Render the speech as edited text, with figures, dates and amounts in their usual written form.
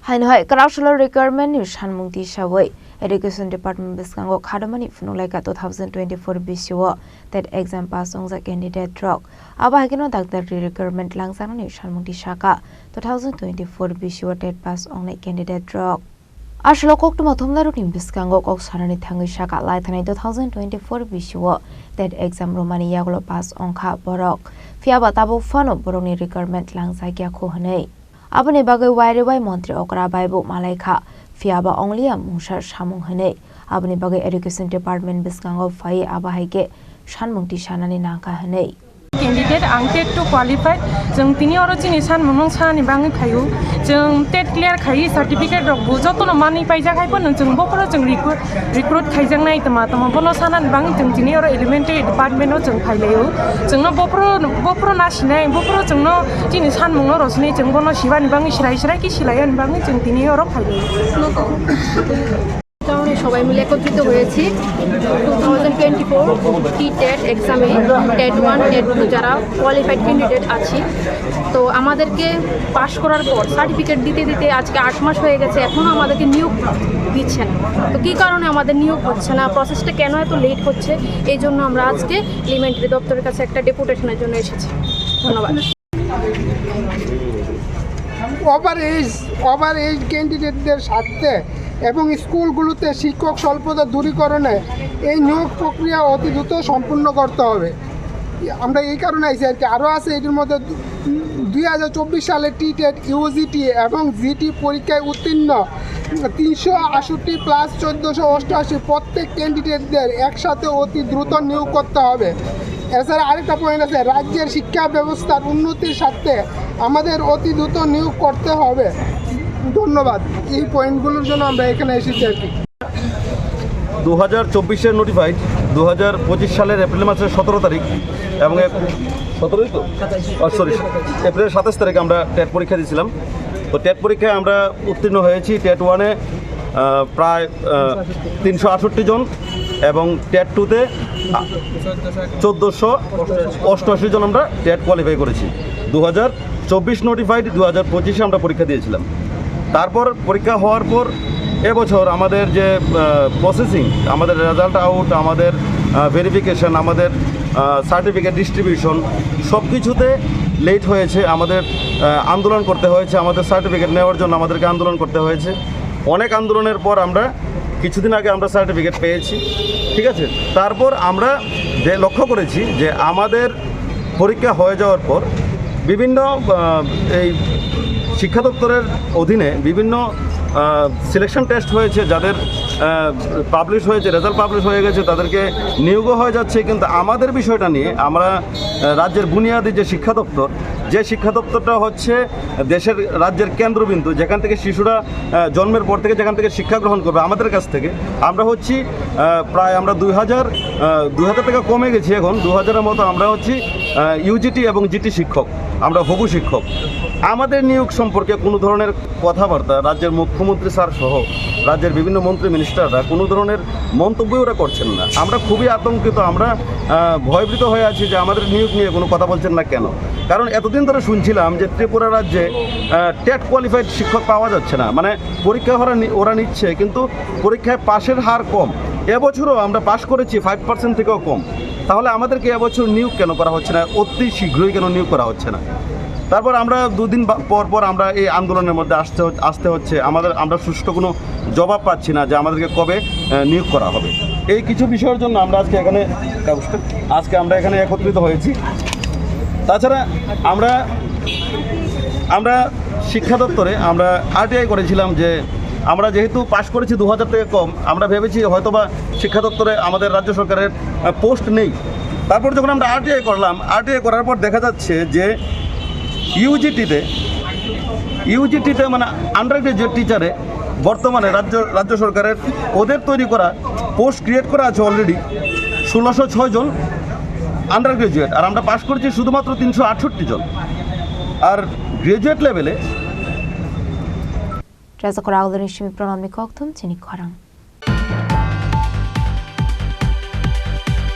Hainhoi Crowdsourcing requirement ni Shanmungti Shawai Education Department Biskango Khadamani Funulaika 2024 Bishiwa that exam pass on the candidate drug. Abahagino Dr. requirement langsang ni Shanmungti Shaka 2024 Bishiwa that pass on the candidate drug. Ashlokok to Matumlarutim Biskango Oxharani Tangi Shaka Laitani 2024 Bishiwa that exam Romani Yaglo pass on Ka Borok. Fiaba Tabo Fano Boroni requirement langsagia Kohane. Abani bagai wairiwai Montri Okra Baibu Malaika Fiaba Onglia Musha Shamung Hane Abani bagai Education Department Biskango Fai Abahike Shanmungti Shanani Naka Hane Candidate ang TET to qualified jeng tini oro jini Shanmung Shani bangi khayu jeng TET clear khai certificate rok bujoto no mani paija khai pon jeng bopro jeng recruit khai jang nai tama bono sanan bangi jeng tini oro elementary department no jeng phaileyo jeng no bopro na sinai bopro jeng no jini Shanmung oro sini jeng bono shibani bangi shirai ki shilayan bangi jeng tini oro phaileyo সবাই মিলে একত্রিত হয়েছি 2024 টি-টেট এক্সামে TET 1 TET 2 যারা qualified candidate আছি তো আমাদেরকে pass করার পর সার্টিফিকেট দিতে আজকে 8 মাস হয়ে গেছে এখনো আমাদেরকে নিয়োগ দিচ্ছে না তো কি কারণে আমাদের নিয়োগ হচ্ছে না প্রসেসটা কেন এত লেট হচ্ছে এই জন্য আমরা আজকে এলিমেন্টারি দপ্তরের কাছে একটা ডেপুটেশনের জন্য এসেছি ধন্যবাদ ওভার এজ ক্যান্ডিডেটদের স্বার্থে এবং স্কুলগুলোতে শিক্ষক স্বল্পতা দূরীকরণে এই নিয়োগ প্রক্রিয়া অতি দ্রুত সম্পূর্ণ করতে হবে আমরা এই কারণে আইছি আর কি আরও আছে এটির মধ্যে 2024 সালে টি-টেট ইউজিটি এবং জিটি পরীক্ষায় উত্তীর্ণ 368 প্লাস 1488 প্রত্যেক ক্যান্ডিডেটদের একসাথে অতি দ্রুত নিয়োগ করতে হবে এছাড়া আরেকটা পয়েন্ট আছে রাজ্যের শিক্ষা ব্যবস্থার উন্নতির স্বার্থে আমাদের অতি দ্রুত নিয়োগ করতে হবে ধন্যবাদ এই পয়েন্টগুলোর জন্য আমরা এখানে এসেছি আর কি 2024 এর নোটিফাইড 2025 সালের এপ্রিল মাসের 17 তারিখ এবং 17 তো এপ্রিল 27 তারিখে আমরা টেট পরীক্ষা দিয়েছিলাম তো টেট পরীক্ষায় আমরা উত্তীর্ণ হয়েছি টেট 1 এ প্রায় 368 জন এবং টেট 2 তে 1488 জন আমরা টেট কোয়ালিফাই করেছি 2024 নোটিফাইড 2025 এ আমরা পরীক্ষা দিয়েছিলাম তারপর পরীক্ষা হওয়ার পর এবছর আমাদের যে প্রসেসিং আমাদের রেজাল্ট আউট আমাদের ভেরিফিকেশন আমাদের সার্টিফিকেট ডিস্ট্রিবিউশন সব কিছুতে লেট হয়েছে আমাদের আন্দোলন করতে হয়েছে আমাদের সার্টিফিকেট নেওয়ার জন্য আমাদেরকে আন্দোলন করতে হয়েছে অনেক আন্দোলনের পর আমরা কিছুদিন আগে আমরা সার্টিফিকেট পেয়েছি ঠিক আছে তারপর আমরা লক্ষ্য করেছি যে আমাদের পরীক্ষা হয়ে যাওয়ার পর বিভিন্ন এই শিক্ষা দপ্তরের অধীনে বিভিন্ন সিলেকশন টেস্ট হয়েছে যাদের পাবলিশ হয়েছে রেজাল্ট পাবলিশ হয়ে গেছে তাদেরকে নিয়োগও হয়ে যাচ্ছে কিন্তু আমাদের বিষয়টা নিয়ে আমরা রাজ্যের বুনিয়াদী যে শিক্ষা দপ্তরটা হচ্ছে দেশের রাজ্যের কেন্দ্রবিন্দু যেখান থেকে শিশুরা জন্মের পর থেকে যেখান থেকে শিক্ষা গ্রহণ করবে আমাদের কাছ থেকে আমরা হচ্ছি প্রায় আমরা 2000 থেকে কমে গেছি এখন 2000-এর মতো আমরা হচ্ছি ইউজিটি এবং জিটি শিক্ষক আমরা হবু শিক্ষক আমাদের নিয়োগ সম্পর্কে কোনো ধরনের কথাবার্তা রাজ্যের মুখ্যমন্ত্রী স্যার সহ রাজ্যের বিভিন্ন মন্ত্রী মিনিস্টাররা কোনো ধরনের মন্তব্যই ওরা করছেন না আমরা খুবই আতঙ্কিত আমরা ভয়ভীত হয়ে আছি যে আমাদের নিয়োগ নিয়ে কোনো কথা বলছেন না কেন কারণ এতদিন ধরে শুনছিলাম যে ত্রিপুরা রাজ্যে টেট কোয়ালিফাইড শিক্ষক পাওয়া যাচ্ছে না মানে পরীক্ষা ওরা নিচ্ছে কিন্তু পরীক্ষায় পাশের হার কম এবছরও আমরা পাশ করেছি 5% থেকেও কম তাহলে আমাদেরকে এবছর নিয়োগ কেন করা হচ্ছে না অতি শীঘ্রই কেন নিয়োগ করা হচ্ছে না তারপর আমরা দুদিন পর আমরা এই আন্দোলনের মধ্যে আসতে হচ্ছে আমরা সুষ্ঠু কোনো জবাব পাচ্ছি না যে আমাদেরকে কবে নিয়োগ করা হবে এই কিছু বিষয়ের জন্য আমরা আজকে আমরা এখানে একত্রিত হয়েছি তাছাড়া আমরা শিক্ষা দপ্তরে আমরা আরটিআই করেছিলাম যে আমরা যেহেতু পাশ করেছি 2000 থেকে কম আমরা ভেবেছি হয়তোবা শিক্ষা দপ্তরে আমাদের রাজ্য সরকারের পোস্ট নেই তারপর যখন আমরা আরটিআই করার পর দেখা যাচ্ছে যে ইউজিটিতে মানে আন্ডার গ্রাজুয়েট টিচারে বর্তমানে রাজ্য সরকারের ওদের তৈরি করা পোস্ট ক্রিয়েট করা আছে অলরেডি 1606 জন আন্ডার গ্রাজুয়েট আর আমরা পাশ করেছি শুধুমাত্র 368 জন আর গ্রাজুয়েট লেভেলে রাজা করা আলোচনা প্রণামী কক্তম চিনি খরাং